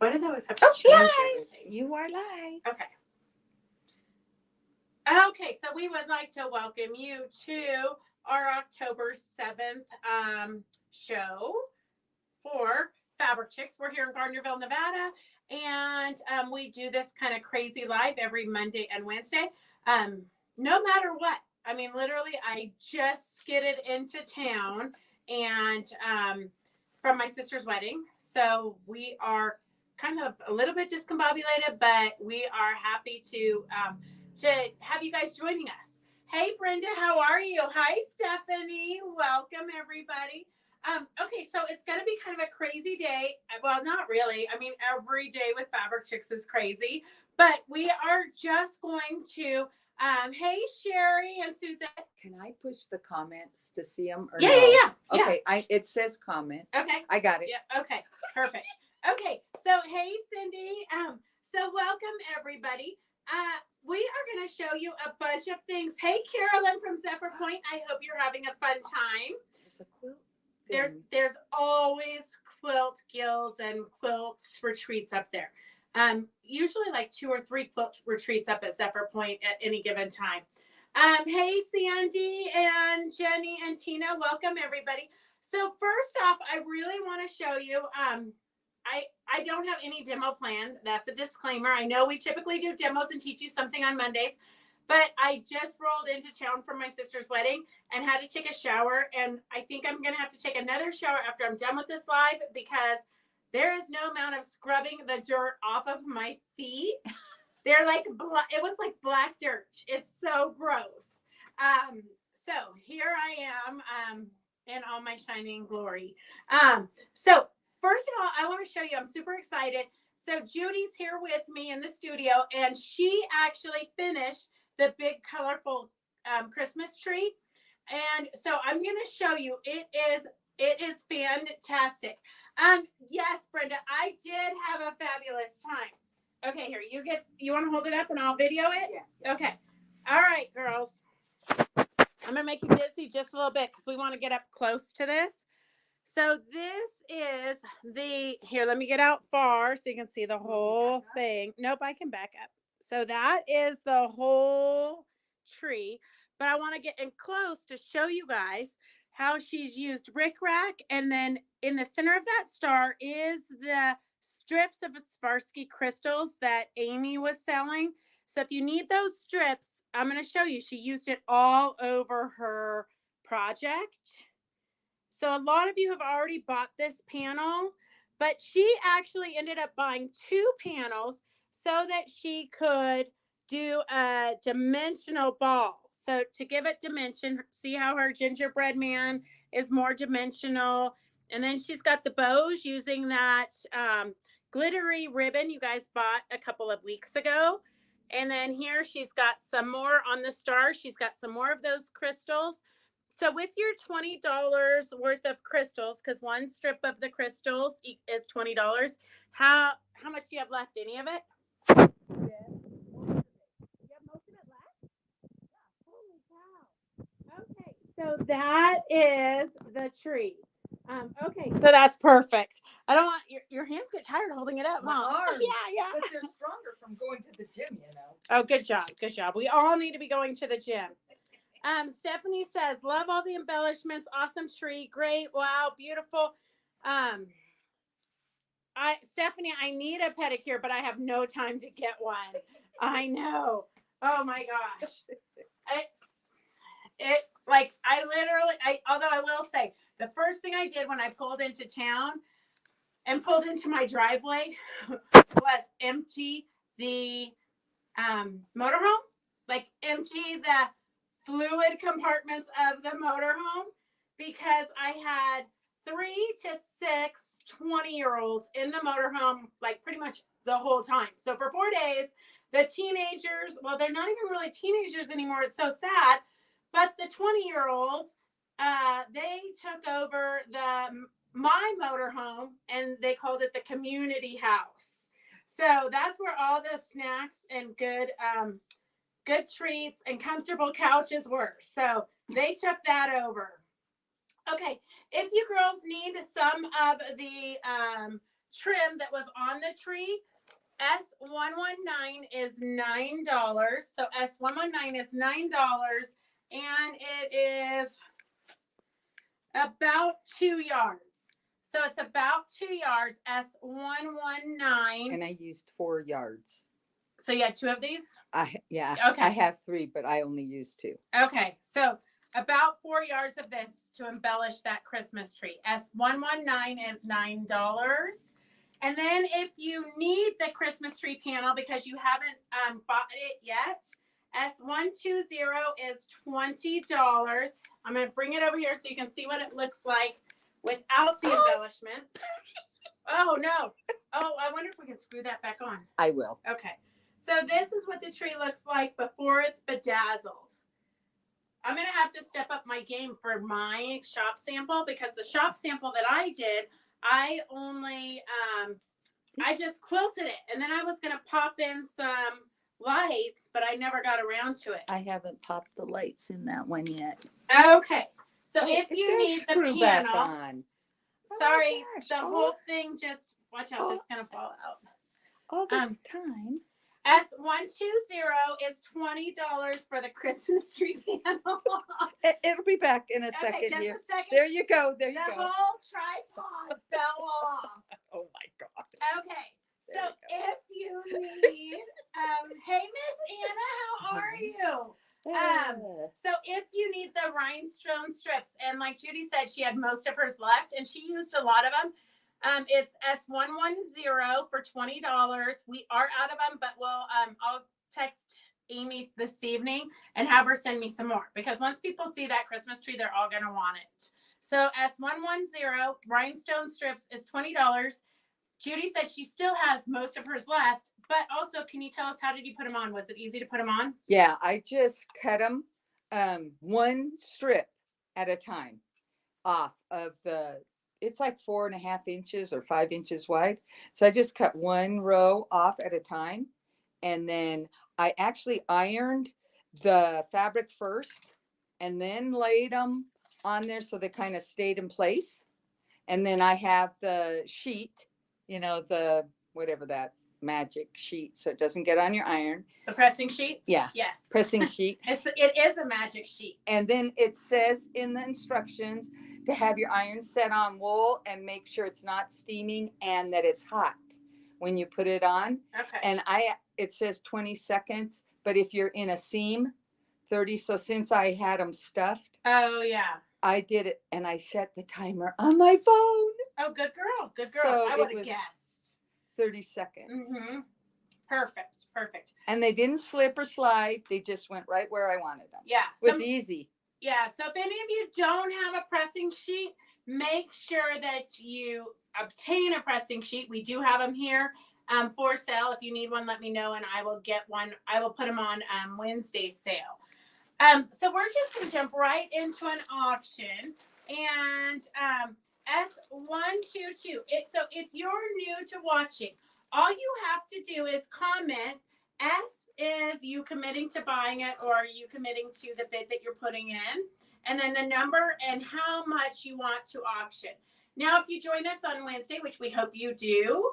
Why did I always have to change everything? You are live. Okay. Okay, so we would like to welcome you to our October 7th show for Fabric Chicks. We're here in Gardnerville, Nevada, and we do this kind of crazy live every Monday and Wednesday. No matter what. I mean, literally, I just skidded into town and from my sister's wedding. So we are kind of a little bit discombobulated, but we are happy to have you guys joining us. Hey, Brenda, how are you? Hi, Stephanie. Welcome, everybody. Okay, so it's going to be kind of a crazy day. Well, not really. I mean, every day with Fabric Chicks is crazy, but we are just going to, hey, Sherry and Suzette. Can I push the comments to see them? Or Yeah, no? yeah. Okay, it says comment. Okay. I got it. Yeah, okay, perfect. Okay, so hey, Cindy. So welcome, everybody. We are going to show you a bunch of things. Hey, Carolyn from Zephyr Point. I hope you're having a fun time. There's a quilt. There's always quilt guilds and quilt retreats up there. Usually like 2 or 3 quilt retreats up at Zephyr Point at any given time. Hey, Sandy and Jenny and Tina, welcome everybody. So first off, I really want to show you, I don't have any demo plan. That's a disclaimer. I know we typically do demos and teach you something on Mondays, but I just rolled into town for my sister's wedding and had to take a shower. And I think I'm going to have to take another shower after I'm done with this live because there is no amount of scrubbing the dirt off of my feet. They're like, it was like black dirt. It's so gross. So here I am in all my shining glory. So first of all, I want to show you, I'm super excited. So Jodi's here with me in the studio and she actually finished the big colorful Christmas tree. And so I'm going to show you, it is fantastic. Yes, Brenda, I did have a fabulous time. Okay, here, you want to hold it up and I'll video it? Yeah. Okay. All right, girls. I'm going to make you dizzy just a little bit because we want to get up close to this. So this is here, let me get out far so you can see the whole thing. Nope, I can back up. So that is the whole tree, but I want to get in close to show you guys how she's used rickrack. And then in the center of that star is the strips of Swarovski crystals that Amy was selling. So if you need those strips, I'm going to show you. She used it all over her project. So a lot of you have already bought this panel, but she actually ended up buying 2 panels so that she could do a dimensional ball. So to give it dimension, see how her gingerbread man is more dimensional. And then she's got the bows using that glittery ribbon you guys bought a couple of weeks ago. And then here she's got some more on the star. She's got some more of those crystals. So with your $20 worth of crystals, because one strip of the crystals is $20, how much do you have left? Any of it? Yeah. You have most of it left? Yeah. Holy cow. Okay, so that is the tree. Okay, so that's perfect. I don't want your hands get tired holding it up, My Mom. arms. Yeah. But they're stronger from going to the gym, you know. Oh, good job. Good job. We all need to be going to the gym. Stephanie says, love all the embellishments. Awesome tree. Great. Wow. Beautiful. Stephanie, I need a pedicure, but I have no time to get one. I know. Oh my gosh. Although I will say, the first thing I did when I pulled into town and pulled into my driveway was empty the motorhome, like empty the fluid compartments of the motorhome, because I had 3 to 6 20-year-olds in the motorhome, like pretty much the whole time. So for 4 days, the teenagers, well, they're not even really teenagers anymore. It's so sad. But the 20-year-olds, they took over my motorhome and they called it the community house. So that's where all the snacks and good treats and comfortable couches were. So they took that over. Okay, if you girls need some of the trim that was on the tree, S119 is $9. So S119 is $9, and it is about 2 yards. So it's about 2 yards, S119. And I used 4 yards. So you had 2 of these? Yeah. Okay. I have 3, but I only used 2. Okay. So about 4 yards of this to embellish that Christmas tree. S119 is $9. And then if you need the Christmas tree panel because you haven't bought it yet, S120 is $20. I'm going to bring it over here so you can see what it looks like without the embellishments. Oh, no. Oh, I wonder if we can screw that back on. I will. Okay. So this is what the tree looks like before it's bedazzled. I'm going to have to step up my game for my shop sample because the shop sample that I did, I only, I just quilted it. And then I was going to pop in some lights, but I never got around to it. I haven't popped the lights in that one yet. Okay. So if you need the panel, sorry, the whole thing just, watch out, this is going to fall out. All this time. S120 is $20 for the Christmas tree panel. It'll be back in a second. Okay, just here. a second. There you go. There you the go. whole tripod fell off. Oh my God. Okay. So if you need, hey Miss Anna, how are you? So if you need the rhinestone strips, and like Judy said, she had most of hers left, and she used a lot of them. It's S110 for $20. We are out of them, but I'll text Amy this evening and have her send me some more because once people see that Christmas tree, they're all gonna want it. So S110 rhinestone strips is $20. Judy said she still has most of hers left, but also, can you tell us how did you put them on? Was it easy to put them on? Yeah, I just cut them one strip at a time off of the, it's like 4.5 inches or 5 inches wide. So I just cut one row off at a time. And then I actually ironed the fabric first and then laid them on there so they kind of stayed in place. And then I have the sheet, the whatever that magic sheet, so it doesn't get on your iron. The pressing sheet? Yeah. Yes. Pressing sheet. It is a magic sheet. And then it says in the instructions to have your iron set on wool and make sure it's not steaming and that it's hot when you put it on. Okay. And it says 20 seconds, but if you're in a seam, 30. So since I had them stuffed. Oh yeah. I did it and I set the timer on my phone. Oh, good girl. Good girl. So I would have guessed. 30 seconds. Mm-hmm. Perfect. And they didn't slip or slide. They just went right where I wanted them. Yeah. It was easy. Yeah. So if any of you don't have a pressing sheet, make sure that you obtain a pressing sheet. We do have them here for sale. If you need one, let me know and I will get one. I will put them on Wednesday's sale. So we're just going to jump right into an auction. And S122. So if you're new to watching, all you have to do is comment. S is you committing to buying it or are you committing to the bid that you're putting in? And then the number and how much you want to auction. Now, if you join us on Wednesday, which we hope you do,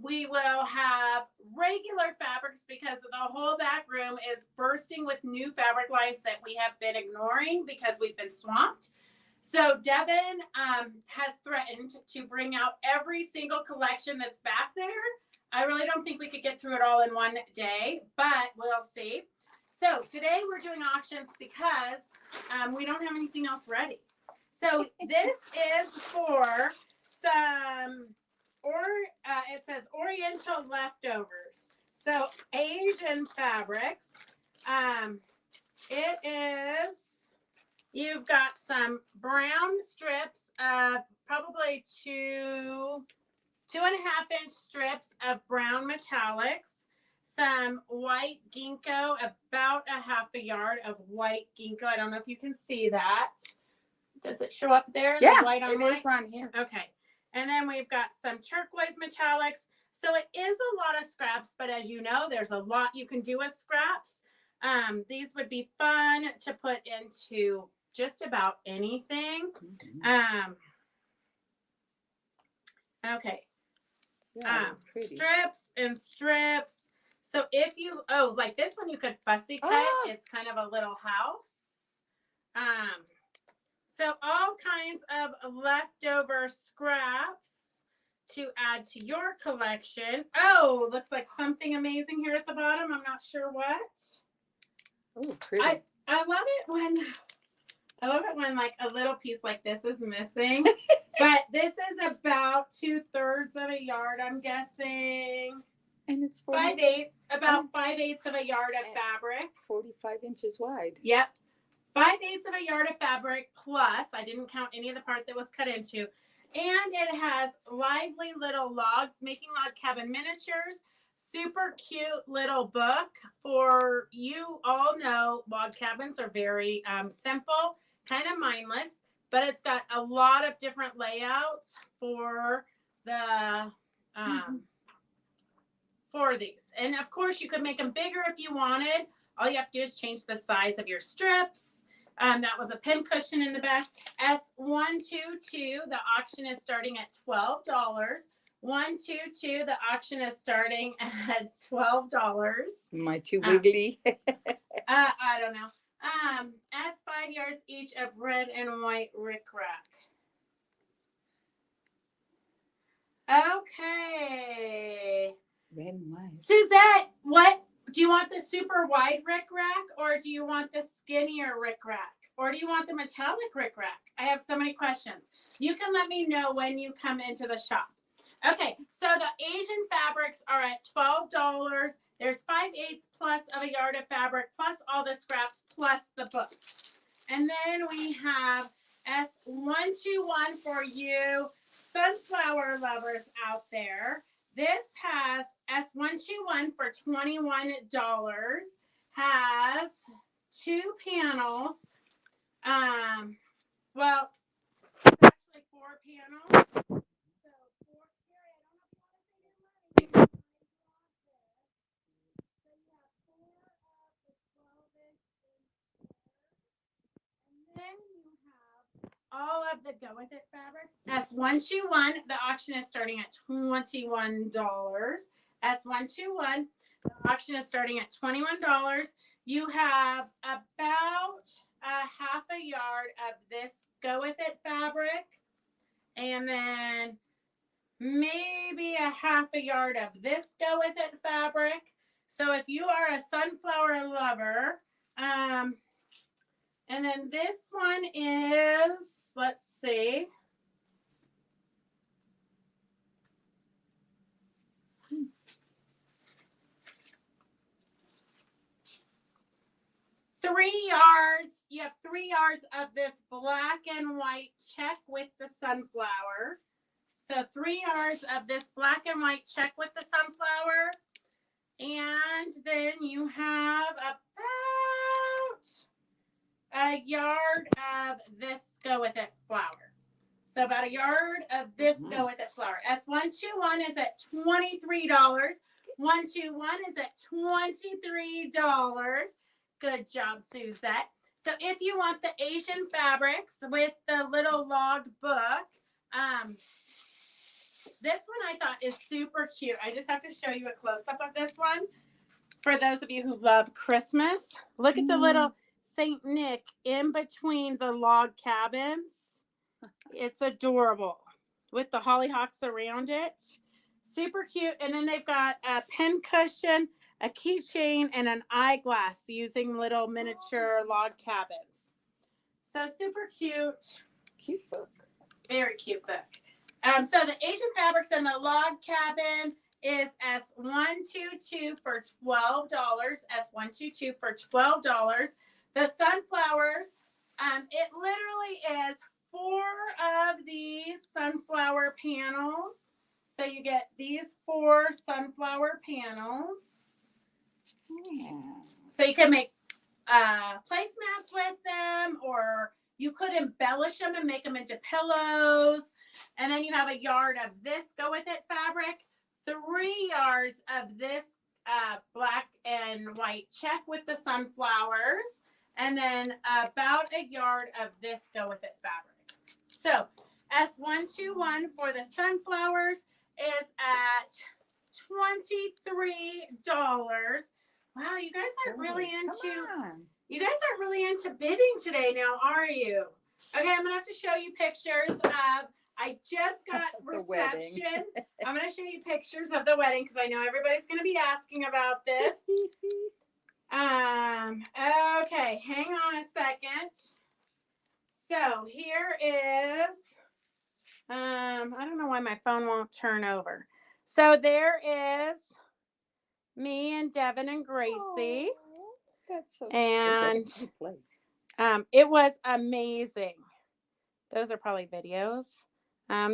we will have regular fabrics because the whole back room is bursting with new fabric lines that we have been ignoring because we've been swamped. So Devin has threatened to bring out every single collection that's back there. I really don't think we could get through it all in one day, but we'll see. So today we're doing auctions because we don't have anything else ready. So this is for some, it says Oriental leftovers. So Asian fabrics. It is, you've got some brown strips of probably 2.5 inch strips of brown metallics. Some white ginkgo, about a half a yard of white ginkgo. I don't know if you can see that. Does it show up there? Yeah, the white on it white? is on here. Okay. And then we've got some turquoise metallics. So it is a lot of scraps, but as you know, there's a lot you can do with scraps. These would be fun to put into just about anything. Okay. Yeah, pretty. strips and strips. So if you, like this one, you could fussy cut. It's kind of a little house. So all kinds of leftover scraps to add to your collection. Oh, looks like something amazing here at the bottom. I'm not sure what. Oh, pretty. I love it when like a little piece like this is missing. But this is about 2/3 of a yard, I'm guessing. And it's 5/8, about 5/8 of a yard of fabric. 45 inches wide. Yep. 5/8 of a yard of fabric plus, I didn't count any of the part that was cut into. And it has lively little logs, making log cabin miniatures. Super cute little book. For you all know, log cabins are very simple, kind of mindless, but it's got a lot of different layouts for the for these. And of course, you could make them bigger if you wanted. All you have to do is change the size of your strips. That was a pin cushion in the back. S122, the auction is starting at $12. 122, the auction is starting at $12. Am I too wiggly? I don't know. S5 yards each of red and white rickrack. Okay. Red and white. Suzette, what do you want, the super wide rickrack, or do you want the skinnier rickrack, or do you want the metallic rickrack? I have so many questions. You can let me know when you come into the shop. Okay, so the Asian fabrics are at $12. There's 5/8 plus of a yard of fabric, plus all the scraps, plus the book. And then we have S121 for you sunflower lovers out there. This has S121 for $21, has 2 panels. Well, it's actually 4 panels. So 4, Carrie, I don't know if you want to say your money. So you have 4 of the 12-inch and then you have all of the go with it fabric. S121, the auction is starting at $21. S121, the auction is starting at $21. You have about a half a yard of this go with it fabric, and then maybe a half a yard of this go with it fabric. So if you are a sunflower lover, and then this one is, let's see. Three yards. You have 3 yards of this black and white check with the sunflower. So 3 yards of this black and white check with the sunflower. And then you have about a yard of this go with it flower. So about a yard of this go with it flower. S121 is at $23. 121 is at $23. Good job, Suzette. So if you want the Asian fabrics with the little log book, this one I thought is super cute. I just have to show you a close-up of this one. For those of you who love Christmas, look at the little Saint Nick in between the log cabins. It's adorable with the hollyhocks around it. Super cute. And then they've got a pin cushion, a keychain, and an eyeglass using little miniature log cabins. So super cute. Cute book. Very cute book. So the Asian fabrics and the log cabin is S122 for $12. S122 for $12. The sunflowers, it literally is 4 of these sunflower panels. So you get these 4 sunflower panels. Yeah. So you can make placemats with them, or you could embellish them and make them into pillows. And then you have a yard of this go with it fabric, 3 yards of this black and white check with the sunflowers, and then about a yard of this go with it fabric. So S121 for the sunflowers, is at $23. Wow, you guys aren't really into bidding today now, are you? Okay, I'm gonna have to show you pictures of. I just got reception. I'm gonna show you pictures of the wedding because I know everybody's gonna be asking about this. Okay, hang on a second. So here is. I don't know why my phone won't turn over. So there is me and Devin and Gracie. Oh, that's so and it was amazing. Those are probably videos.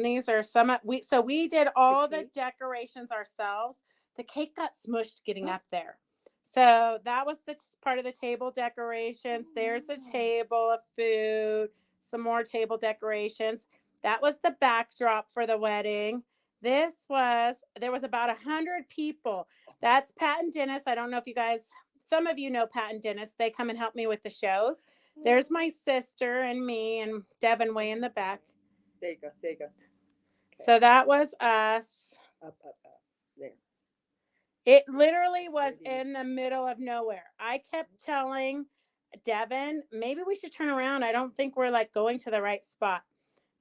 These are some we did all the decorations ourselves. The cake got smushed getting up there. So that was the part of the table decorations. There's the table of food, some more table decorations. That was the backdrop for the wedding. There was about 100 people. That's Pat and Dennis. I don't know if you guys, some of you know Pat and Dennis. They come and help me with the shows. There's my sister and me and Devin way in the back. There you go. Okay. So that was us. Up. There. It literally was in the middle of nowhere. I kept telling Devin, maybe we should turn around. I don't think we're like going to the right spot.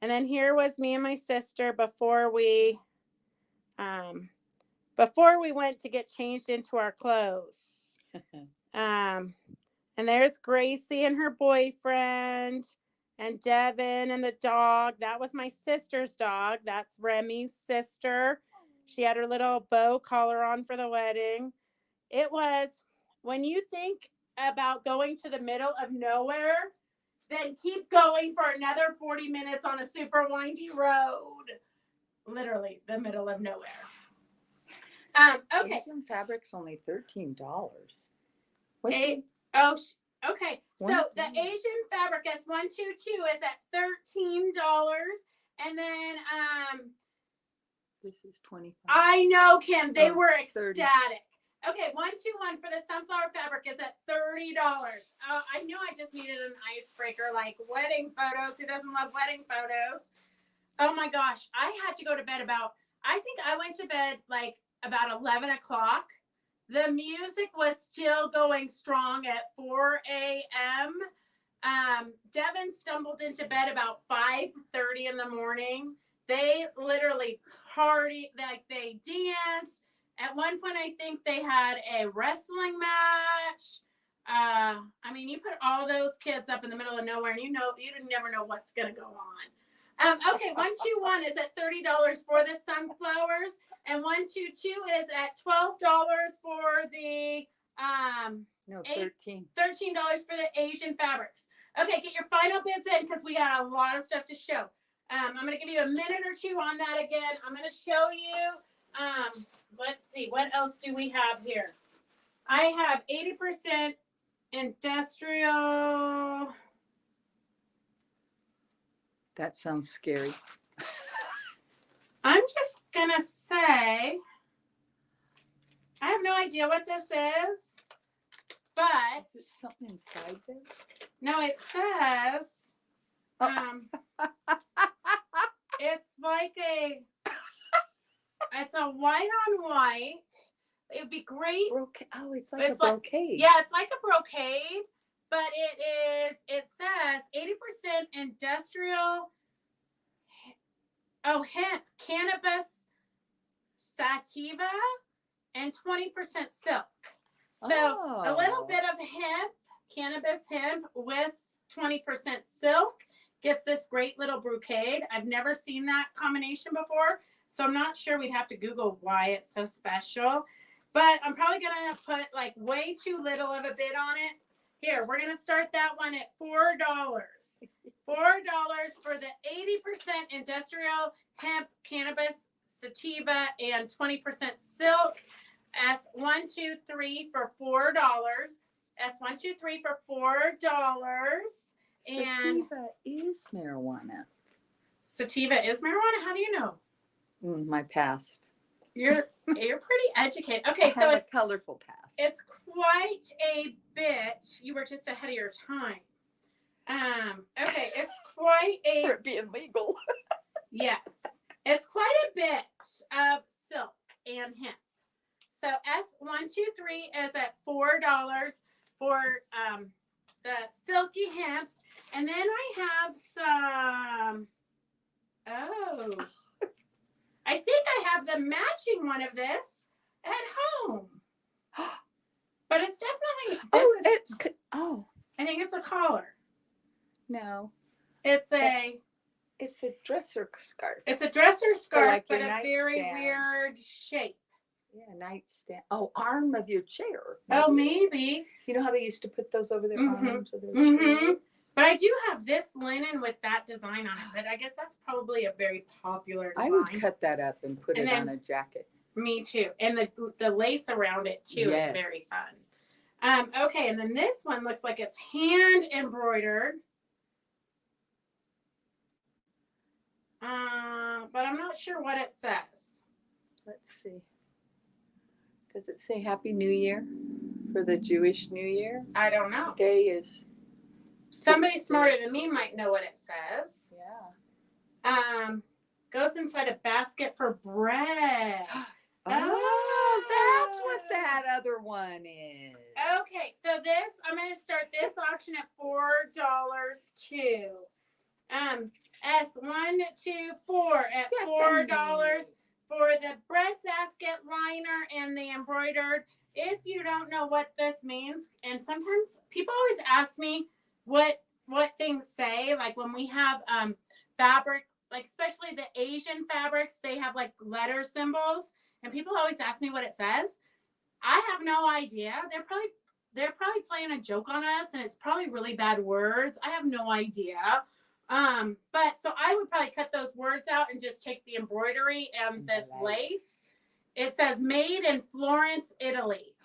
And then here was me and my sister before we went to get changed into our clothes. And there's Gracie and her boyfriend and Devin and the dog. That was my sister's dog. That's Remy's sister. She had her little bow collar on for the wedding. It was, when you think about going to the middle of nowhere, then keep going for another 40 minutes on a super windy road. Literally the middle of nowhere. Okay. Asian fabric's only $13. Okay. So the Asian fabric S122 is at $13. And then this is $25. I know, Kim. They were ecstatic. 30. Okay, 121 for the sunflower fabric is at $30. I knew I just needed an icebreaker, like wedding photos. Who doesn't love wedding photos? Oh my gosh, I had to go to bed I think I went to bed like about 11 o'clock. The music was still going strong at 4 a.m. Devin stumbled into bed about 5:30 in the morning. They literally partied, like they danced. At one point, I think they had a wrestling match. You put all those kids up in the middle of nowhere, and you never know what's going to go on. Okay, 121 is at $30 for the sunflowers, and 122 is at $12 for the $13 for the Asian fabrics. Okay, get your final bids in because we got a lot of stuff to show. I'm going to give you a minute or two on that again. I'm going to show you. Let's see, what else do we have here? I have 80% industrial. That sounds scary. I'm just going to say, I have no idea what this is, but. Is it something inside there? No, it says, it's like it's a white on white. It would be great. It's like a brocade. Yeah, it's like a brocade, but it says 80% industrial, hemp, cannabis sativa, and 20% silk. So a little bit of hemp, cannabis hemp with 20% silk gets this great little brocade. I've never seen that combination before, so I'm not sure. We'd have to Google why it's so special. But I'm probably going to put like way too little of a bid on it. Here, we're going to start that one at $4. $4 for the 80% industrial hemp, cannabis, sativa, and 20% silk. S123 for $4. S123 for $4. Sativa is marijuana. Sativa is marijuana? How do you know? My past. You're pretty educated. Okay, so it's a colorful past. It's quite a bit. You were just ahead of your time. Okay, it's quite a for it being legal. Yes. It's quite a bit of silk and hemp. So S123 is at $4 for the silky hemp. And then I have some, oh, I think I have the matching one of this at home. But it's definitely, I think it's a collar. No. It's a dresser scarf. It's a dresser scarf, like but your a very nightstand. weird shape. Yeah, nightstand. Oh, arm of your chair. Oh, maybe. You know how they used to put those over their arms of their chair? But I do have this linen with that design on it. But I guess that's probably a very popular design. I would cut that up and put it on a jacket. Me too. And the lace around it too is very fun. Okay, and then this one looks like it's hand embroidered. But I'm not sure what it says. Let's see. Does it say Happy New Year for the Jewish New Year? I don't know. Today is... Somebody smarter than me might know what it says. Yeah. Goes inside a basket for bread. Oh, that's what that other one is. Okay, so this, I'm going to start this auction at $4 too. S124 at $4 for the bread basket liner and the embroidered. If you don't know what this means, and sometimes people always ask me what things say, like when we have fabric, like especially the Asian fabrics, they have like letter symbols, and people always ask me what it says. I have no idea. They're probably playing a joke on us, and it's probably really bad words. I have no idea. But so I would probably cut those words out and just take the embroidery and this lace. It says made in Florence, Italy.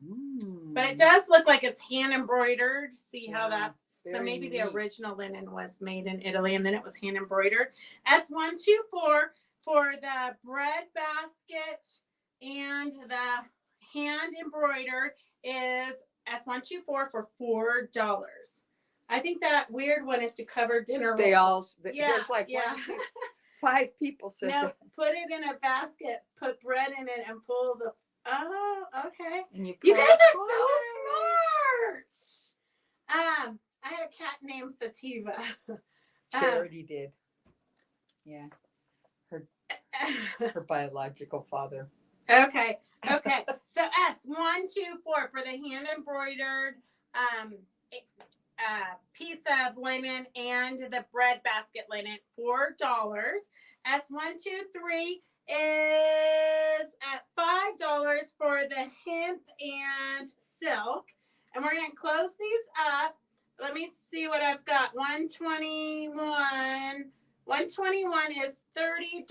But it does look like it's hand embroidered. See how that's, so maybe the original linen was made in Italy and then it was hand embroidered. S124 for the bread basket and the hand embroidered is S124 for $4. I think that weird one is to cover dinner rolls. There's like 5 people. So no, put it in a basket, put bread in it, and pull the. Oh, okay. And you guys are so smart. I had a cat named Sativa. Charity did. Yeah. Her biological father. Okay. So S124 for the hand embroidered piece of linen and the bread basket linen, $4. S123 is at $5 for the hemp and silk. And we're going to close these up. Let me see what I've got. 121 is $30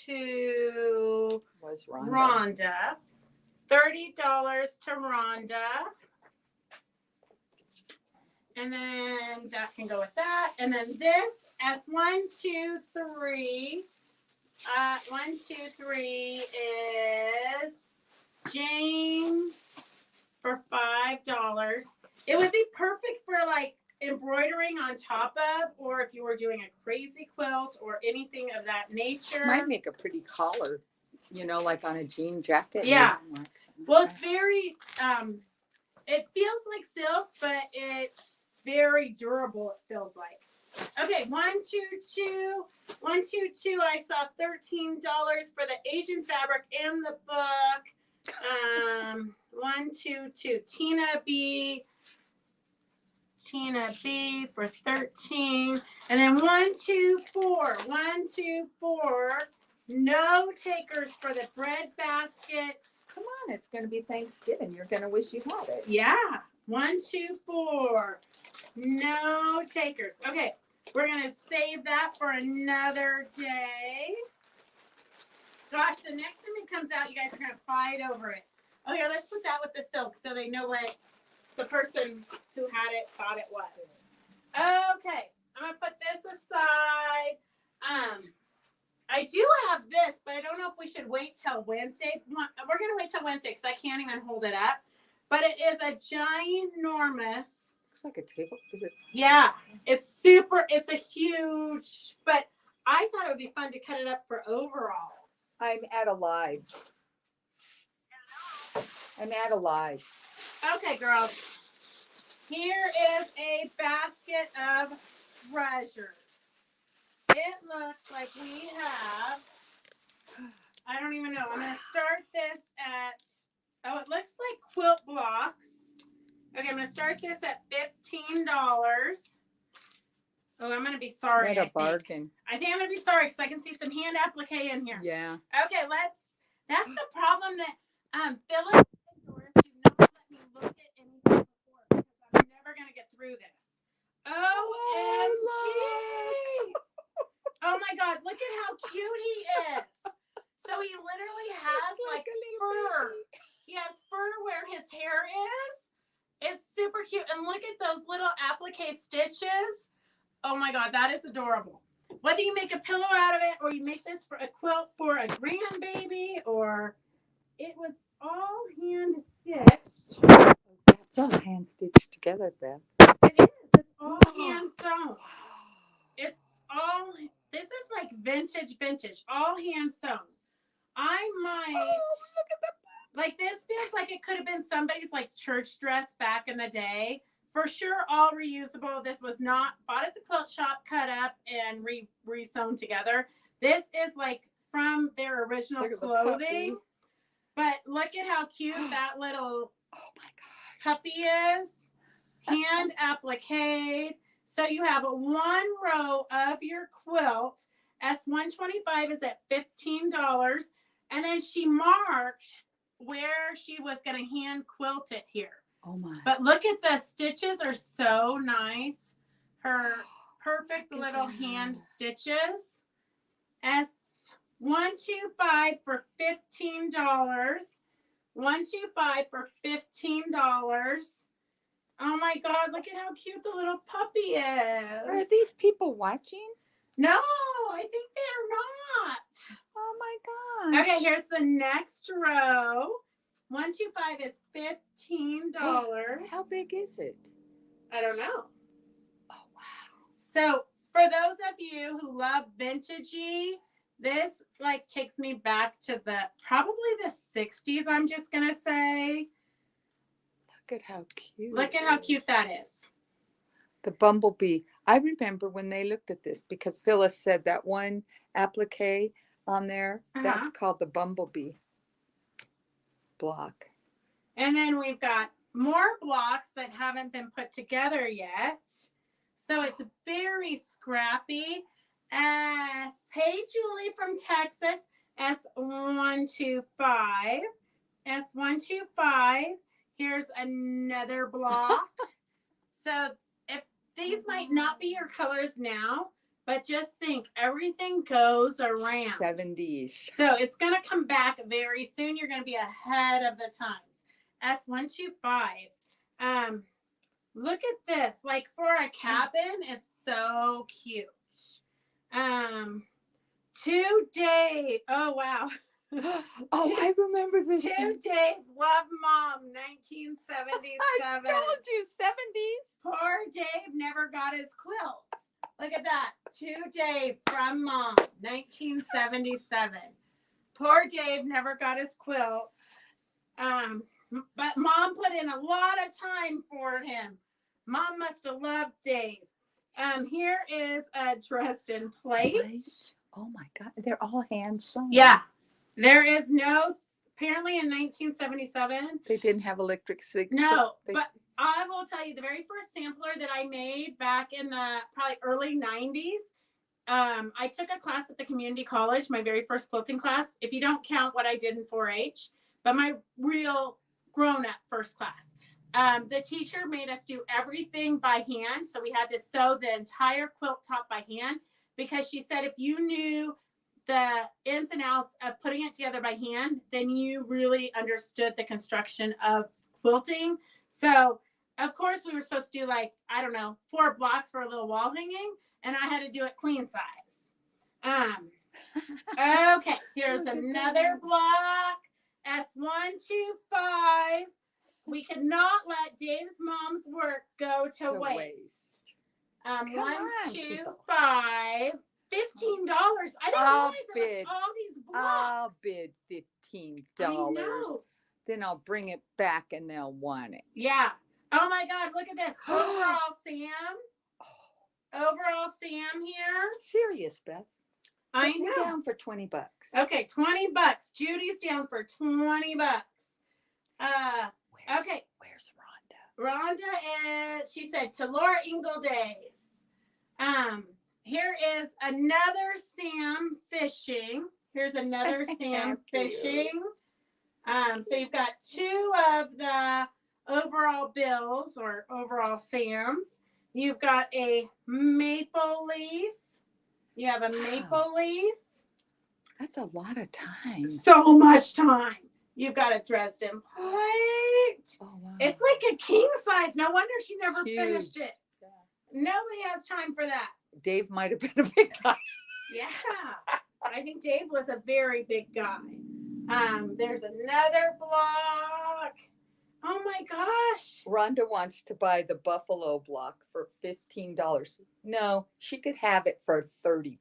to Rhonda. $30 to Rhonda. And then that can go with that. And then this S123. 123 is Jane for $5. It would be perfect for like embroidering on top of, or if you were doing a crazy quilt or anything of that nature. Might make a pretty collar, like on a jean jacket. Yeah. Well, it's very, it feels like silk, but it's very durable, it feels like. Okay, 122. I saw $13 for the Asian fabric in the book. 122. Tina B for 13. And then 124. No takers for the bread basket. Come on, it's going to be Thanksgiving. You're going to wish you had it. Yeah. 124. No takers. Okay. We're going to save that for another day. Gosh, the next time it comes out, you guys are going to fight over it. Oh, here, let's put that with the silk so they know what the person who had it thought it was. Okay, I'm going to put this aside. I do have this, but I don't know if we should wait till Wednesday. We're going to wait till Wednesday because I can't even hold it up. But it is a ginormous. Looks like a table. Is it? Yeah, it's super. It's a huge, but I thought it would be fun to cut it up for overalls. I'm at a live. Okay, girls. Here is a basket of treasures. It looks like we have, I don't even know. I'm going to start this at, oh, it looks like quilt blocks. Okay, I'm going to start this at $15. Oh, I'm going to be sorry. What a bargain. I think I'm going to be sorry because I can see some hand applique in here. Yeah. Okay, that's the problem that Phyllis and Doris do not let me look at anything before because I'm never going to get through this. OMG! Oh my God, look at how cute he is. So he literally has like fur. Baby. He has fur where his hair is. It's super cute. And look at those little applique stitches. Oh my God, that is adorable. Whether you make a pillow out of it or you make this for a quilt for a grandbaby or it was all hand stitched. That's all hand stitched together, Beth. It is. It's all hand sewn. It's all, this is like vintage, all hand sewn. I might, look at that. Like this feels like it could have been somebody's like church dress back in the day. For sure, all reusable. This was not bought at the quilt shop, cut up and re-sewn together. This is like from their original clothing. But look at how cute that little puppy is. Hand applique. So you have one row of your quilt. S125 is at $15. And then she marked where she was going to hand quilt it here. Oh my. But look at the stitches are so nice. Her perfect little hand stitches. S125 for $15. 125 for $15. Oh my God, look at how cute the little puppy is. Are these people watching? No, I think they're not. Oh my gosh. Okay, here's the next row. 125 is $15. How big is it? I don't know. Oh wow. So for those of you who love vintagey, this like takes me back to probably the 60s, I'm just gonna say. Look at how cute. Look at how cute that is. The bumblebee. I remember when they looked at this because Phyllis said that one applique on there, that's called the bumblebee block. And then we've got more blocks that haven't been put together yet. So it's very scrappy. Hey, Julie from Texas, S125. S125. Here's another block. So if these might not be your colors now, but just think everything goes around. 70s. So it's going to come back very soon. You're going to be ahead of the times. S125. Look at this. Like for a cabin, it's so cute. 2 Dave. Oh, wow. I remember this. 2 Dave Love Mom, 1977. I told you, 70s. Poor Dave never got his quilts. Look at that. 2 Dave from Mom, 1977. Poor Dave never got his quilts. But Mom put in a lot of time for him. Mom must have loved Dave. Here is a Dresden plate. Oh my God. They're all hand sewn. Yeah. There is no, apparently in 1977. They didn't have electric signals. No, but I will tell you, the very first sampler that I made back in the probably early 90s, I took a class at the community college, my very first quilting class, if you don't count what I did in 4-H, but my real grown-up first class. The teacher made us do everything by hand, so we had to sew the entire quilt top by hand, because she said if you knew the ins and outs of putting it together by hand, then you really understood the construction of quilting. So, of course, we were supposed to do like, I don't know, 4 blocks for a little wall hanging, and I had to do it queen size. Okay, here's another block, S125. We could not let Dave's mom's work go to waste. 125. $15. I didn't I'll realize it bid. was all these I'll blocks. bid $15. I know. Then I'll bring it back and they'll want it. Yeah. Oh my God, look at this. Overall Sam. Overall Sam here. Serious, Beth. I Put me know. down for $20. Okay, $20. Judy's down for $20. Okay. Where's Rhonda? Rhonda is, she said, to Laura Ingle days. Here is another Sam fishing. Here's another Sam fishing. So you've got two of the overall bills or overall Sams. You've got a maple leaf. You have a maple leaf. That's a lot of time. So much time. You've got a Dresden plate. Oh, wow. It's like a king size. No wonder she never Huge. finished it. Yeah. Nobody has time for that. Dave might have been a big guy. Yeah. I think Dave was a very big guy. There's another block. Oh my gosh. Rhonda wants to buy the buffalo block for $15. No, she could have it for $30.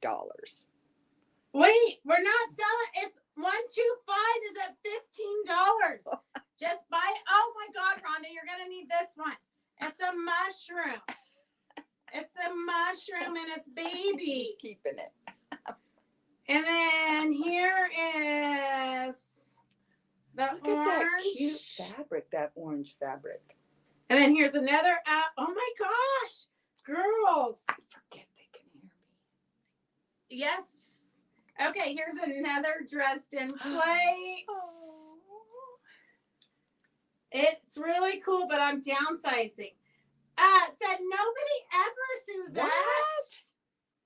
Wait, we're not selling. It's 125 is at $15. Just buy it. Oh my God, Rhonda, you're gonna need this one. It's a mushroom. It's a mushroom and it's baby. Keeping it. And then here is the Look orange. at that cute fabric, that orange fabric. And then here's another. Oh my gosh, girls. I forget they can hear me. Yes. Okay, here's another Dresden plate. Oh. It's really cool, but I'm downsizing. Said nobody ever, Suzette. What?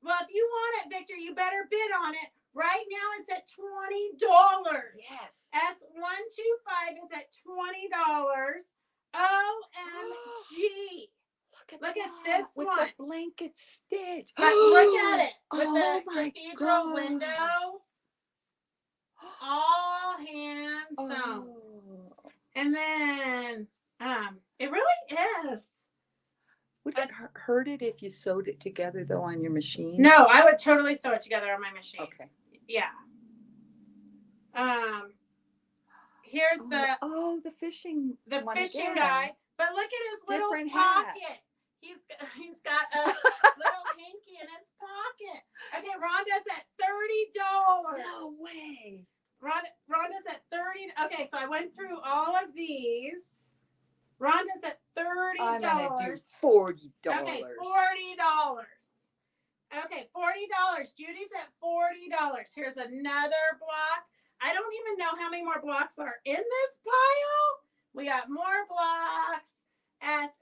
Well, if you want it, Victor, you better bid on it. Right now, it's at $20. Yes. S125 is at $20. OMG. Look at this with one. the blanket stitch. But look at it. With Oh the my cathedral gosh. window. All hand sewn. Oh. And then, it really is. Would it hurt it if you sewed it together though on your machine? No, I would totally sew it together on my machine. Okay. Yeah. Here's the fishing fishing guy. But look at his little Different hat. pocket. He's got a little hanky in his pocket. Okay, Rhonda's at $30. No way. Rhonda's at 30. Okay, so I went through all of these. Rhonda's at $30. I'm gonna do $40. Okay, $40. Okay, $40. Judy's at $40. Here's another block. I don't even know how many more blocks are in this pile. We got more blocks.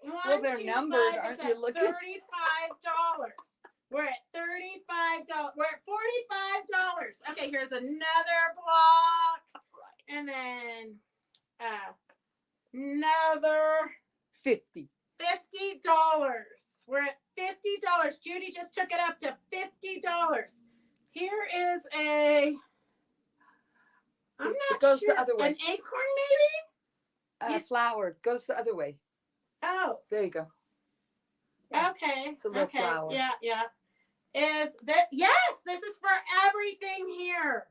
Well, they're numbered, aren't you looking? $35. We're at $35. We're at $45. Okay, here's another block. And then another $50. We're at $50. Judy just took it up to $50. Here is I'm not goes sure. the other way. An acorn, maybe? Flower goes the other way. Oh, There you go. Yeah. okay. It's a little okay. flower. Yeah. Is that, yes, this is for everything here.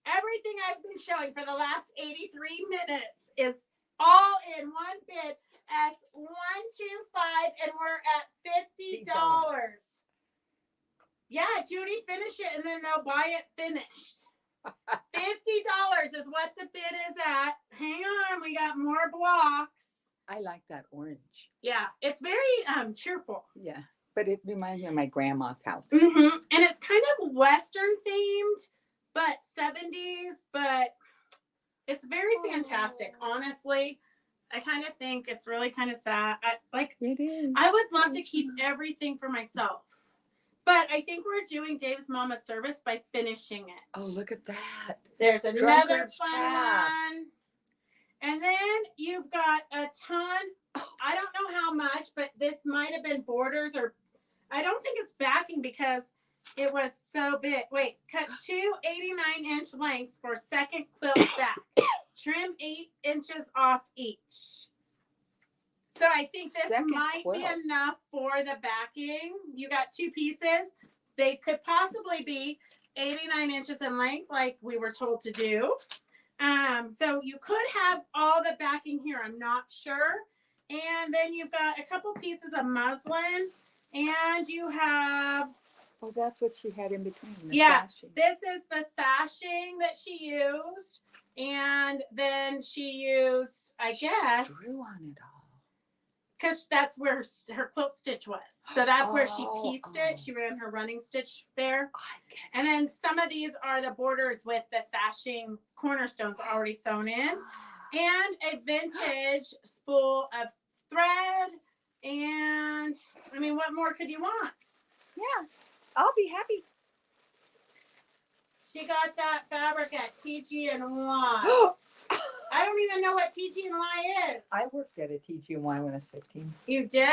Everything I've been showing for the last 83 minutes is all in one bid as S125, and we're at $50. Yeah, Judy, finish it and then they'll buy it finished. $50 is what the bid is at. Hang on, we got more blocks. I like that orange. Yeah, it's very cheerful. Yeah, but it reminds me of my grandma's house. Mm-hmm. And it's kind of Western themed, but 70s, but it's very fantastic. Honestly, I kind of think it's really kind of sad. It is. I would love to keep everything for myself, but I think we're doing Dave's mom a service by finishing it. Oh, look at that. There's another Drunkard's fun Path. one. And then you've got a ton. I don't know how much, but this might have been borders, or I don't think it's backing because it was so big. Wait, cut 2 89-inch lengths for second quilt back. Trim 8 inches off each. So I think this Second might quilt. be enough for the backing. You got 2 pieces. They could possibly be 89 inches in length, like we were told to do. So you could have all the backing here. I'm not sure. And then you've got a couple pieces of muslin, and you have. Oh, that's what she had in between. The Yeah, sashing. this is the sashing that she used, and then she used, I guess, Drew on it all. because that's where her quilt stitch was. So that's where she Oh, pieced it. She ran her running stitch there. I get it. And then some of these are the borders with the sashing cornerstones already sewn in. And a vintage spool of thread. And, I mean, what more could you want? Yeah, I'll be happy. She got that fabric at TG&Y. I don't even know what TG&Y is. I worked at a TGY when I was 15. You did?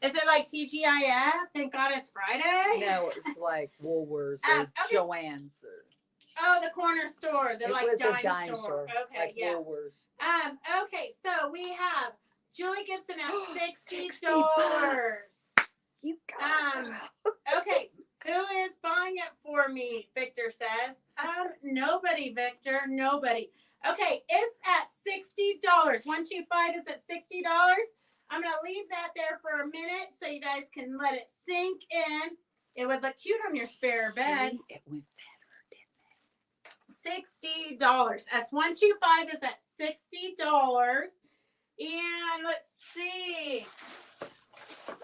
Is it like TGIF? Thank God it's Friday? No, it was like Woolworths or Okay. Joann's. Or, Oh, the corner store. The it like was dime, a dime store. store. Okay, like yeah. Woolworths. Okay, so we have Julie Gibson at $60. $60. You got Okay, who is buying it for me? Victor says. Nobody, Victor. Nobody. Okay, it's at $60. 125 is at $60. I'm gonna leave that there for a minute so you guys can let it sink in. It would look cute on your spare bed. See, it went better, didn't it? $60. S125 is at $60. And let's see.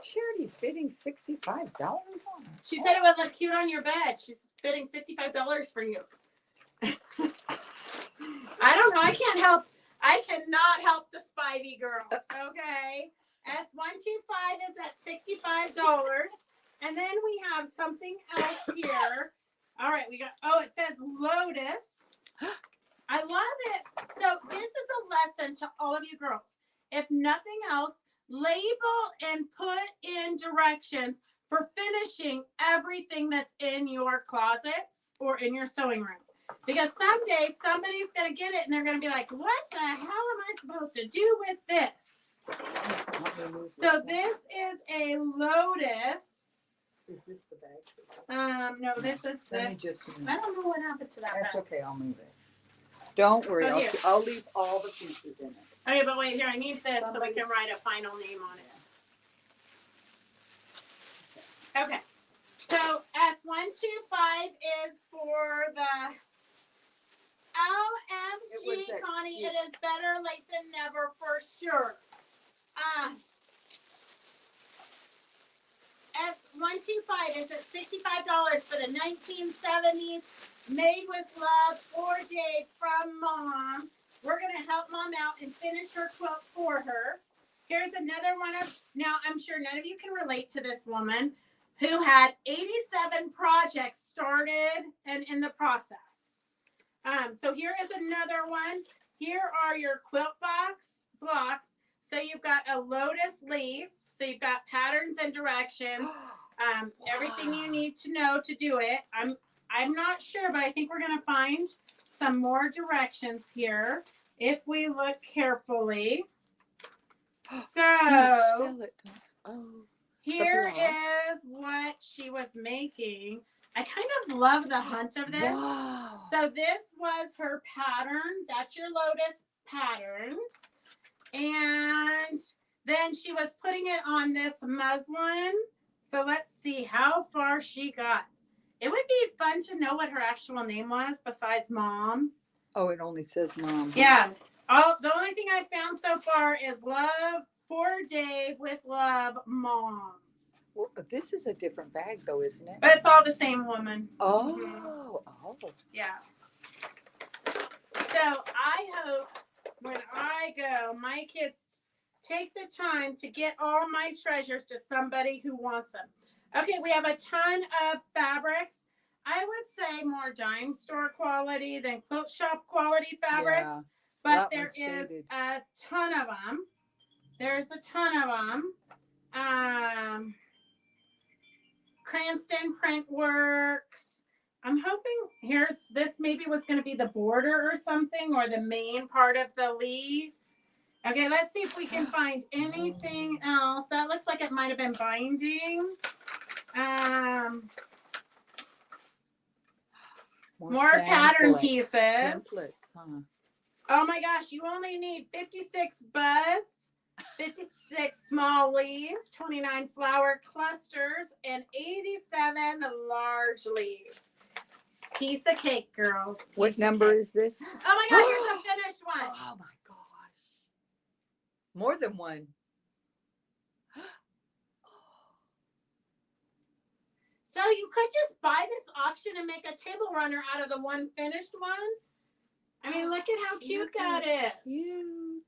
Charity's bidding $65 on it. She said it would look cute on your bed. She's bidding $65 for you. I don't know. I cannot help the Spivey girls. Okay. S125 is at $65. And then we have something else here. All right. it says Lotus. I love it. So this is a lesson to all of you girls. If nothing else, label and put in directions for finishing everything that's in your closets or in your sewing room. Because someday somebody's going to get it and they're going to be like, what the hell am I supposed to do with this? So this is a Lotus. Is this the bag? No, this is Let me this. just. I don't know what happened to that That's bag. okay. I'll move it. Don't worry. Oh, here. I'll leave all the pieces in it. Okay, but wait here. I need this so we can write a final name on it. Okay. So S125 is for the OMG, Connie. It is better late than never for sure. S125 is at $65 for the 1970s Made with Love 4-day from Mom. We're going to help Mom out and finish her quilt for her. Here's another one of, now I'm sure none of you can relate to this woman who had 87 projects started and in the process. So here is another one. Here are your quilt blocks. So you've got a lotus leaf. So you've got patterns and directions. Everything you need to know to do it. I'm not sure, but I think we're going to find some more directions here if we look carefully. So here is what she was making. I kind of love the hunt of this. Wow. So this was her pattern. That's your lotus pattern. And then she was putting it on this muslin. So let's see how far she got. It would be fun to know what her actual name was besides Mom. Oh, it only says Mom. Yeah. The only thing I found so far is Love for Dave with Love, Mom. Well, this is a different bag, though, isn't it? But it's all the same woman. Oh, Yeah. So I hope when I go, my kids take the time to get all my treasures to somebody who wants them. Okay, we have a ton of fabrics. I would say more dime store quality than quilt shop quality fabrics. Yeah, but there is a ton of them. There's a ton of them. Cranston Print Works. I'm hoping this maybe was going to be the border or something, or the main part of the leaf. Okay, let's see if we can find anything else. That looks like it might have been binding. More pattern pieces. Templates, huh? Oh my gosh, you only need 56 buds, 56 small leaves, 29 flower clusters, and 87 large leaves. Piece of cake, girls. What number is this? Oh my God, here's the finished one. Oh my gosh. More than one. So you could just buy this auction and make a table runner out of the one finished one. I mean, look at how cute that is. Cute.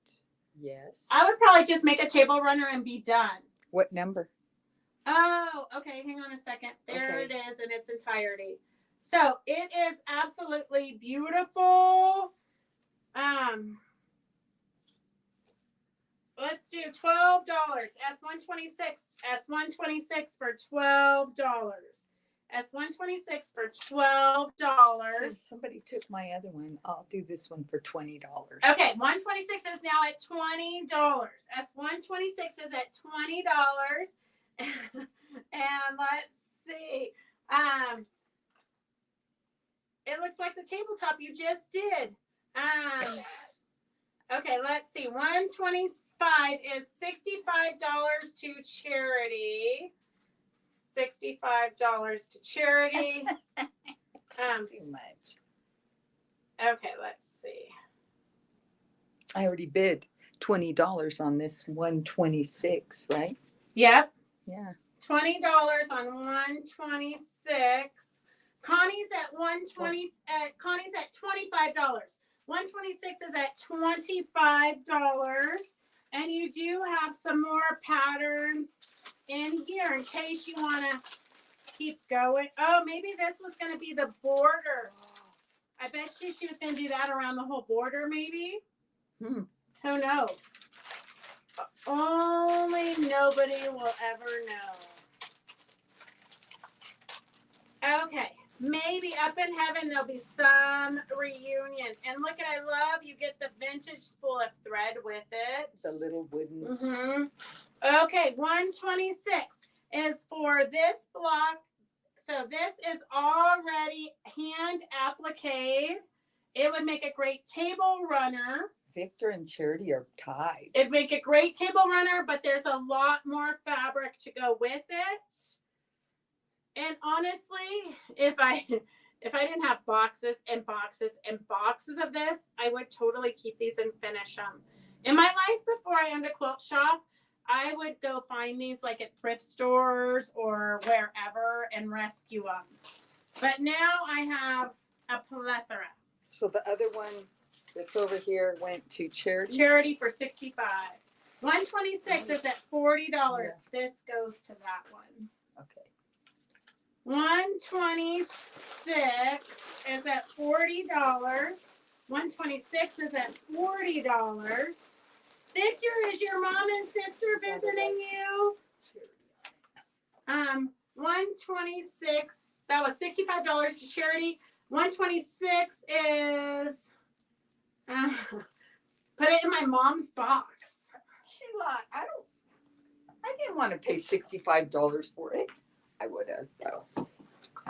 Yes. I would probably just make a table runner and be done. What number? Oh, okay. Hang on a second. There it is in its entirety. So it is absolutely beautiful. Let's do $12. S126 for $12. S126 for $12. So somebody took my other one. I'll do this one for $20. Okay, 126 is now at $20. S126 is at $20. And let's see. It looks like the tabletop you just did. Okay, let's see. 125 is $65 to charity. $65 to charity. Too much. Okay, let's see. I already bid $20 on this 126, right? Yep. Yeah. $20 on 126. Connie's at 120. Connie's at $25. 126 is at $25. And you do have some more patterns in here in case you want to keep going. Oh, maybe this was going to be the border. I bet she was going to do that around the whole border, maybe. Who knows? Only nobody will ever know. Okay. Maybe up in heaven there'll be some reunion. And look at, I love you get the vintage spool of thread with it. The little wooden. Okay, 126 is for this block. So this is already hand appliqué. It would make a great table runner. Victor and Charity are tied. It'd make a great table runner, but there's a lot more fabric to go with it. And honestly, if I didn't have boxes and boxes and boxes of this, I would totally keep these and finish them. In my life before I owned a quilt shop, I would go find these like at thrift stores or wherever and rescue them. But now I have a plethora. So the other one that's over here went to Charity? Charity for $65. 126 is at $40. Yeah. This goes to that one. Okay. 126 is at $40. 126 is at $40. Victor, is your mom and sister visiting you? 126. That was $65 to charity. 126 is put it in my mom's box. Sheila, I didn't want to pay $65 for it. I would have though.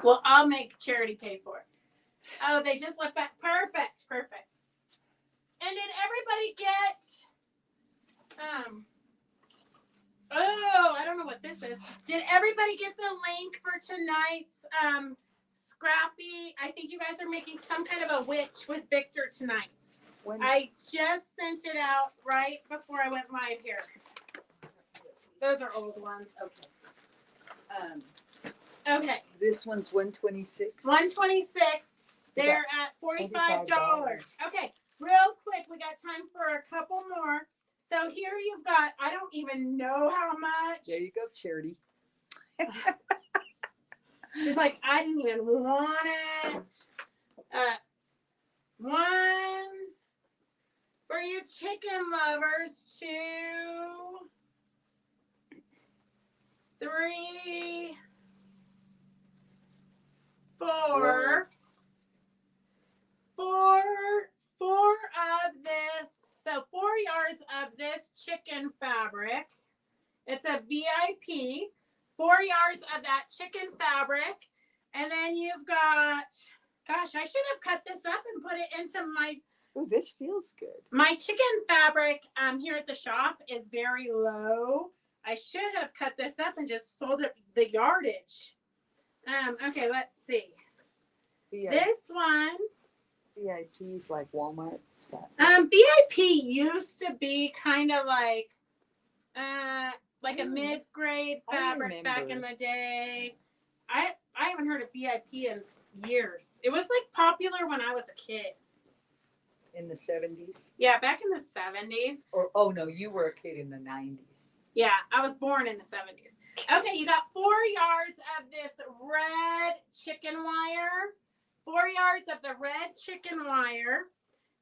Well, I'll make charity pay for it. Oh, they just left back. Perfect. And did everybody get I don't know what this is. Did everybody get the link for tonight's Scrappy? I think you guys are making some kind of a witch with Victor tonight. I just sent it out right before I went live here. Those are old ones. Okay. This one's 126. 126. They're at $45. Okay, real quick, we got time for a couple more. So here you've got, I don't even know how much. There you go, Charity. She's like, I didn't even want it. One for you chicken lovers. 2, 3, 4. 4 of this. So 4 yards of this chicken fabric. It's a VIP. 4 yards of that chicken fabric. And then you've got Gosh, I should have cut this up and put it into Oh, this feels good. my chicken fabric here at the shop is very low. I should have cut this up and just sold it the yardage. Okay, let's see. This one. VIP's like Walmart. VIP used to be kind of like a mid-grade fabric back in the day. I haven't heard of VIP in years. It was like popular when I was a kid. In the 70s? Yeah, back in the 70s. Or oh no, you were a kid in the 90s. Yeah, I was born in the 70s. Okay, you got 4 yards of this red chicken wire. 4 yards of the red chicken wire.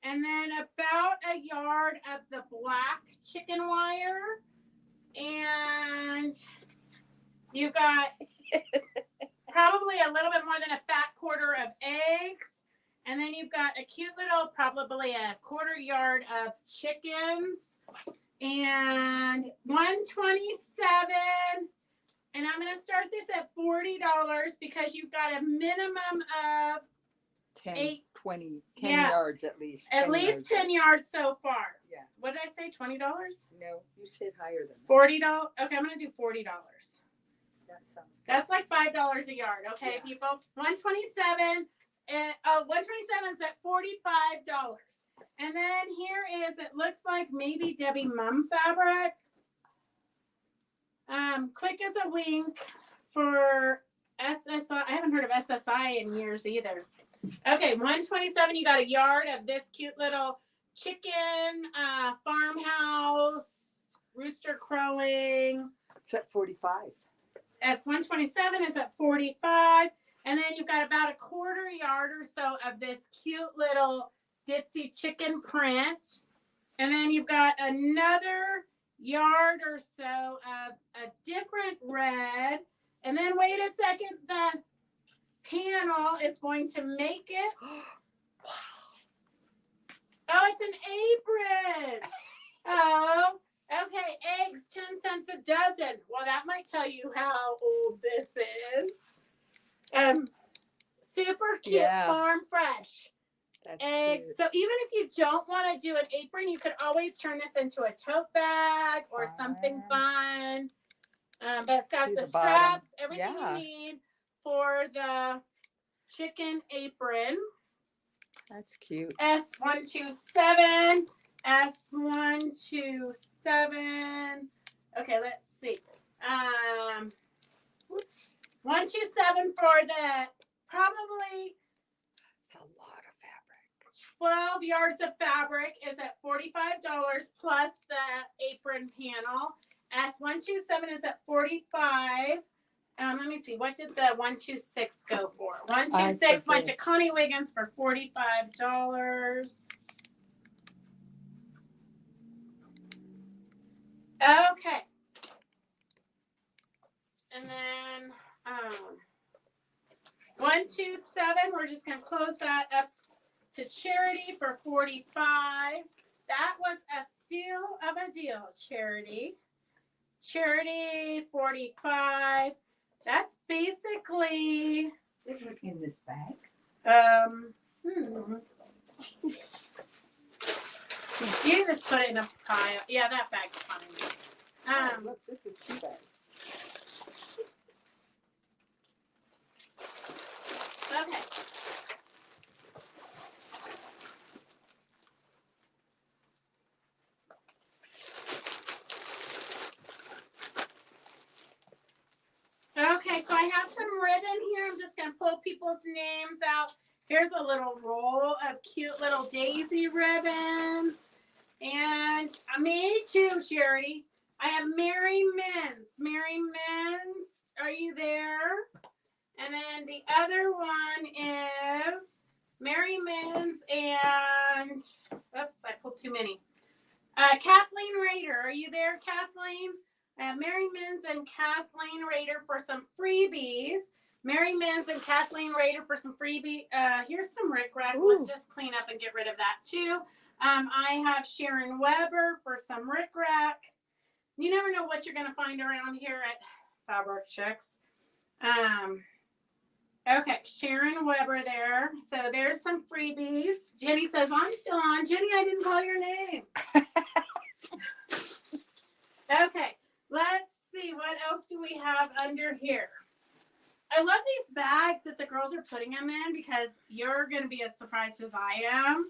And then about a yard of the black chicken wire. And you got probably a little bit more than a fat quarter of eggs. And then you've got a cute little, probably a quarter yard of chickens. And $127. And I'm going to start this at $40 because you've got a minimum of 10 yards at least. At least 10 yards so far. Yeah. What did I say? $20? No, you said higher than that. $40? Okay, I'm going to do $40. That sounds good. That's like $5 a yard. Okay, yeah. People. 127. 127 is at $45. And then here is, it looks like maybe Debbie Mum fabric. Quick as a wink for SSI. I haven't heard of SSI in years either. Okay, 127. You got a yard of this cute little chicken, farmhouse, rooster crowing. It's at 45. S127 is at 45. And then you've got about a quarter yard or so of this cute little ditzy chicken print. And then you've got another yard or so of a different red. And then wait a second, the panel is going to make it. Oh, it's an apron. Oh, okay. Eggs, 10 cents a dozen. Well, that might tell you how old this is. Super cute, farm fresh. That's eggs. cute. So even if you don't want to do an apron, you could always turn this into a tote bag or something fun. But it's got the straps, everything you need for the chicken apron. That's cute. S127. S127. Okay, let's see. 127 for the probably. It's a lot of fabric. 12 yards of fabric is at $45 plus the apron panel. S127 is at $45. Let me see. What did the 126 go for? 126 went to Connie Wiggins for $45. Okay. And then 127, we're just going to close that up to Charity for $45. That was a steal of a deal, Charity. Charity, $45. That's basically in this bag. You just put it in a pile. Yeah, that bag's fine. Look, this is 2 bags. Okay. Okay, so I have some ribbon here. I'm just going to pull people's names out. Here's a little roll of cute little daisy ribbon. And me too, Charity. I have Mary Mins. Mary Mins, are you there? And then the other one is Mary Mins and, oops, I pulled too many. Kathleen Rader, are you there, Kathleen? I have Mary Mins and Kathleen Rader for some freebies. Mary Mins and Kathleen Rader for some freebie. Here's some rickrack. Let's just clean up and get rid of that too. I have Sharon Weber for some rickrack. You never know what you're going to find around here at Fabric Chicks. Okay, Sharon Weber there. So there's some freebies. Jenny says, I'm still on. Jenny, I didn't call your name. Okay, let's see. What else do we have under here? I love these bags that the girls are putting them in because you're going to be as surprised as I am.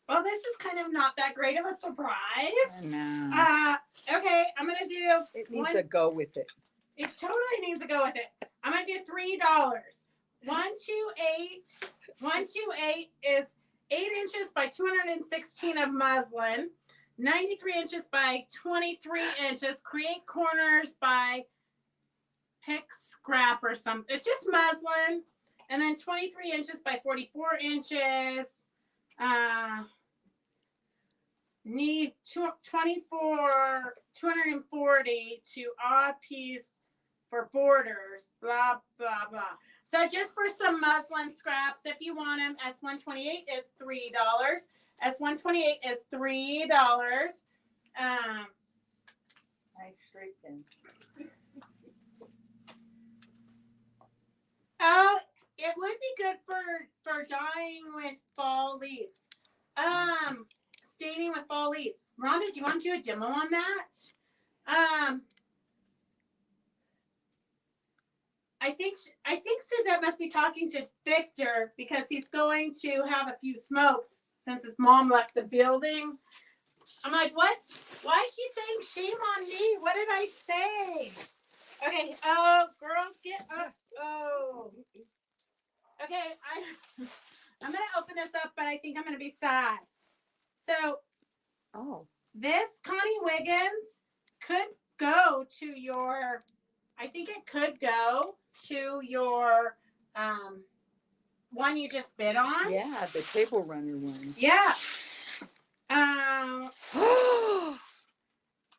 Well, this is kind of not that great of a surprise. No. Okay, I'm going to do... It needs a go with it. It totally needs to go with it. I'm going to do $3. 128 is 8 inches by 216 of muslin. 93 inches by 23 inches. Create corners by pick scrap or something. It's just muslin. And then 23 inches by 44 inches. Need 240 to odd piece for borders. Blah, blah, blah. So just for some muslin scraps, if you want them, S128 is $3. S128 is $3. Nice straight then. Oh, it would be good for dyeing with fall leaves. Staining with fall leaves. Rhonda, do you want to do a demo on that? I think Suzette must be talking to Victor because he's going to have a few smokes since his mom left the building. I'm like, what? Why is she saying shame on me? What did I say? Okay. Oh, girls, get up. Oh. Okay. I'm gonna open this up, but I think I'm gonna be sad. So, this Connie Wiggins could go to your. I think it could go to your one you just bid on. Yeah, the table runner one. Yeah.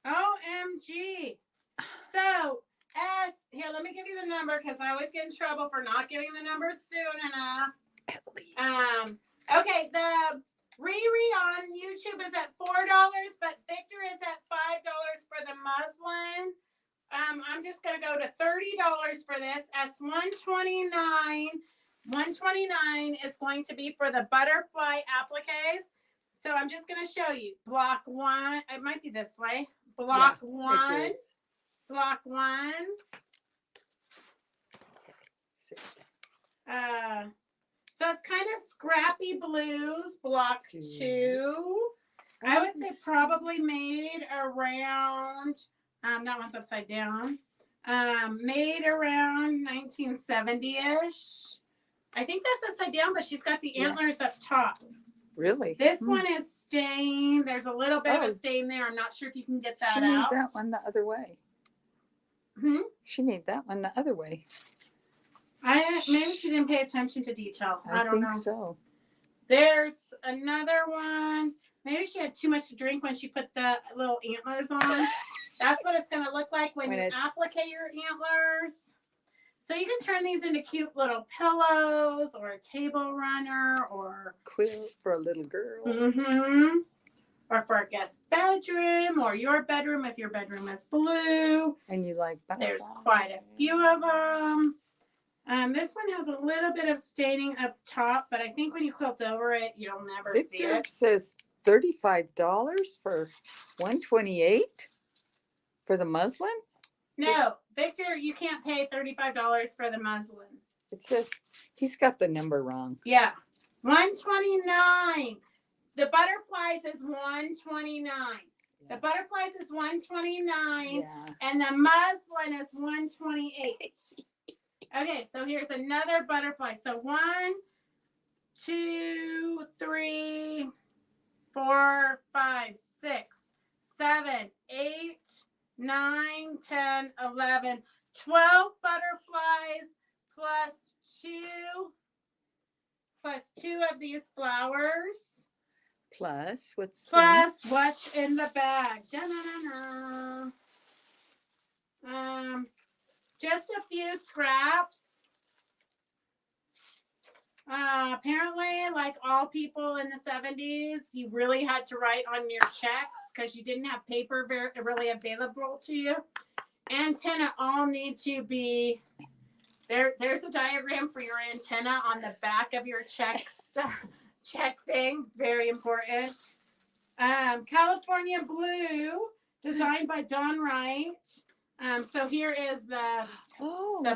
OMG. So, here, let me give you the number because I always get in trouble for not giving the number soon enough. At least. Okay, the Riri on YouTube is at $4, but Victor is at $5 for the muslin. I'm just gonna go to $30 for this. S129. 129 is going to be for the butterfly appliques. So I'm just gonna show you. Block 1. It might be this way. Block 1. Block 1. So it's kind of scrappy blues. Block 2. I would say probably made around. That one's upside down. Made around 1970-ish. I think that's upside down, but she's got the antlers up top. Really? This one is stained. There's a little bit of a stain there. I'm not sure if you can get that out. She made that one the other way. She made that one the other way. Maybe she didn't pay attention to detail. I don't know. I think so. There's another one. Maybe she had too much to drink when she put the little antlers on. That's what it's going to look like when you applicate your antlers. So you can turn these into cute little pillows or a table runner or quilt for a little girl. Or for a guest bedroom or your bedroom if your bedroom is blue. And you like butterfly. There's quite a few of them. This one has a little bit of staining up top, but I think when you quilt over it, you'll never see it. Victor says $35 for 128 for the muslin? No, Victor, you can't pay $35 for the muslin. It says he's got the number wrong. Yeah. 129. The butterflies is 129. The butterflies is 129. And the muslin is 128. Okay, so here's another butterfly. So 1, 2, 3, 4, 5, 6, 7, 8, 9, 10, 11, 12 butterflies plus two of these flowers. Plus what's in the bag. Da-na-na-na. Just a few scraps. Apparently, like all people in the 70s, you really had to write on your checks because you didn't have paper really available to you. antenna all need to be there. There's a diagram for your antenna on the back of your check thing. Very important. California blue, designed by Don Wright. So here is the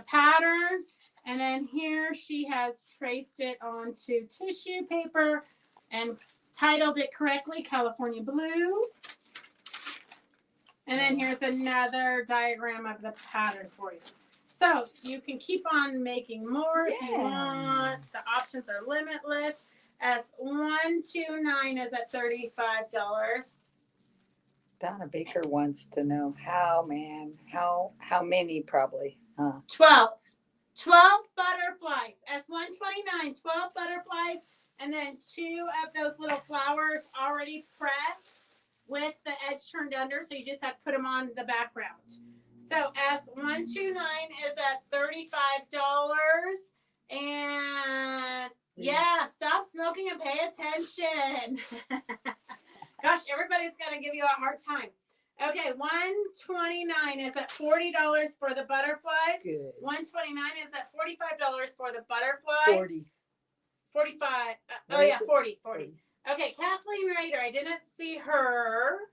pattern, and then here she has traced it onto tissue paper and titled it correctly, California blue. And then here's another diagram of the pattern for you. So you can keep on making more if you want. The options are limitless. S129 is at $35. Donna Baker wants to know how many probably, huh? 12 butterflies. S129, 12 butterflies, and then 2 of those little flowers already pressed with the edge turned under, so you just have to put them on the background. So S129 is at $35. And yeah, stop smoking and pay attention. Gosh, everybody's going to give you a hard time. Okay, $129 is at $40 for the butterflies. Good. $129 is at $45 for the butterflies. 40. 45. What is it? 40. Okay, Kathleen Rader, I didn't see her.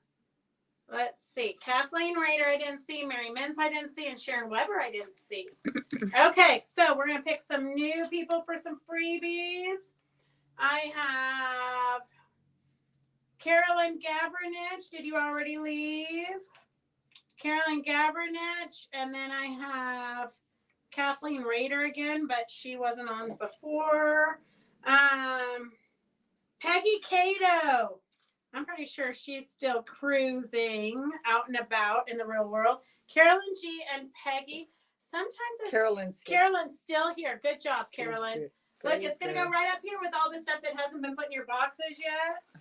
Let's see. Kathleen Rader, I didn't see. Mary Mintz, I didn't see. And Sharon Weber, I didn't see. Okay, so we're going to pick some new people for some freebies. I have Carolyn Gavernich. Did you already leave? Carolyn Gavernich. And then I have Kathleen Rader again, but she wasn't on before. Peggy Cato. I'm pretty sure she's still cruising out and about in the real world. Carolyn G and Peggy. Sometimes it's Carolyn's still here. Good job, Carolyn. Look, it's going to go right up here with all the stuff that hasn't been put in your boxes yet.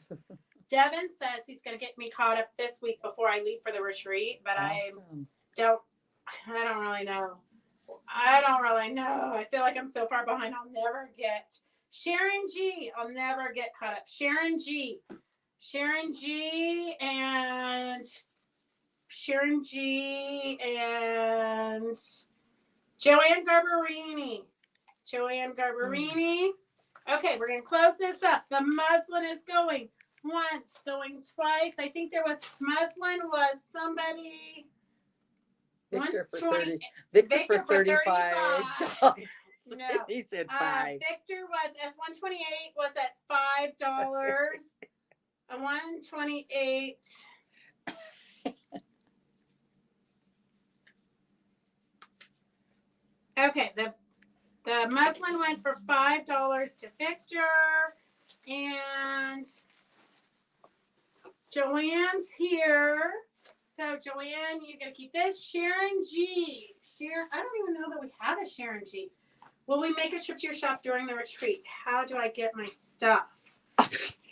Devin says he's going to get me caught up this week before I leave for the retreat, but awesome. I don't really know. I feel like I'm so far behind. I'll never get Sharon G. I'll never get caught up. Sharon G and Joanne Garbarini. Okay, we're going to close this up. The muslin is going once, going twice. I think there was muslin was somebody. Victor for 30. Victor for $35. No. He said 5. Victor was S128 was at $5. 128. Okay, the muslin went for $5 to Victor, and Joanne's here. So Joanne, you're gonna keep this. Sharon G. I don't even know that we have a Sharon G. Will we make a trip to your shop during the retreat? How do I get my stuff?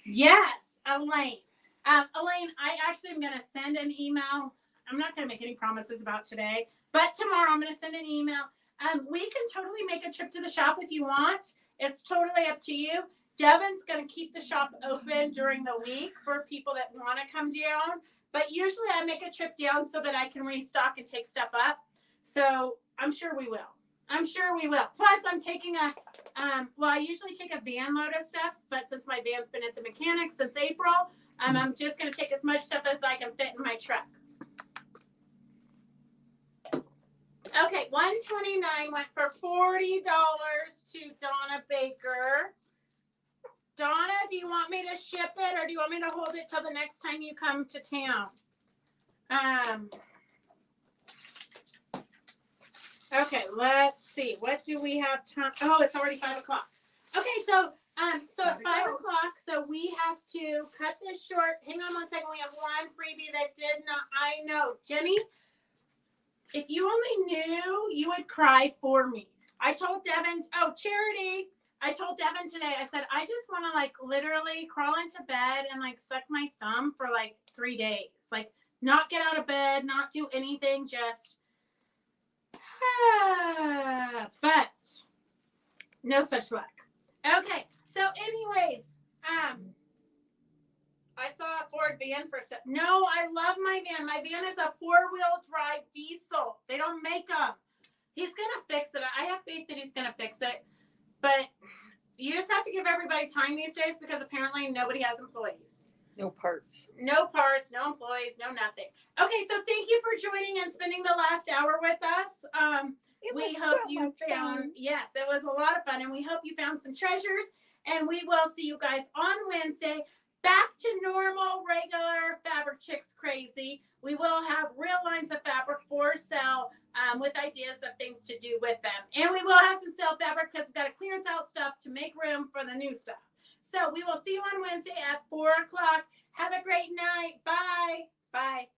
Yes, Elaine. Elaine, I actually am gonna send an email. I'm not gonna make any promises about today, but tomorrow I'm gonna send an email. We can totally make a trip to the shop if you want. It's totally up to you. Devin's going to keep the shop open during the week for people that want to come down. But usually I make a trip down so that I can restock and take stuff up. So I'm sure we will. Plus I'm taking I usually take a van load of stuff, but since my van's been at the mechanic since April, I'm just going to take as much stuff as I can fit in my truck. Okay, $129 went for $40 to Donna Baker. Donna, do you want me to ship it or do you want me to hold it till the next time you come to town? Okay, let's see. What do we have time? Oh, it's already 5 o'clock. Okay, so it's 5 o'clock, so we have to cut this short. Hang on one second. We have one freebie that did not. I know, Jenny. If you only knew, you would cry for me. I told Devin, Charity. I told Devin today, I said, I just want to literally crawl into bed and suck my thumb for 3 days. Not get out of bed, not do anything, just, but no such luck. Okay. So anyways, I saw Ford van for no, I love my van. My van is a 4-wheel drive diesel. They don't make them. He's gonna fix it. I have faith that he's gonna fix it. But you just have to give everybody time these days because apparently nobody has employees. No parts. No parts, no employees, no nothing. Okay, so thank you for joining and spending the last hour with us. We hope you found, yes, it was a lot of fun, and we hope you found some treasures. And we will see you guys on Wednesday. Back to normal, regular Fabric Chicks Crazy. We will have real lines of fabric for sale with ideas of things to do with them. And we will have some sale fabric because we've got to clearance out stuff to make room for the new stuff. So we will see you on Wednesday at 4 o'clock. Have a great night. Bye. Bye.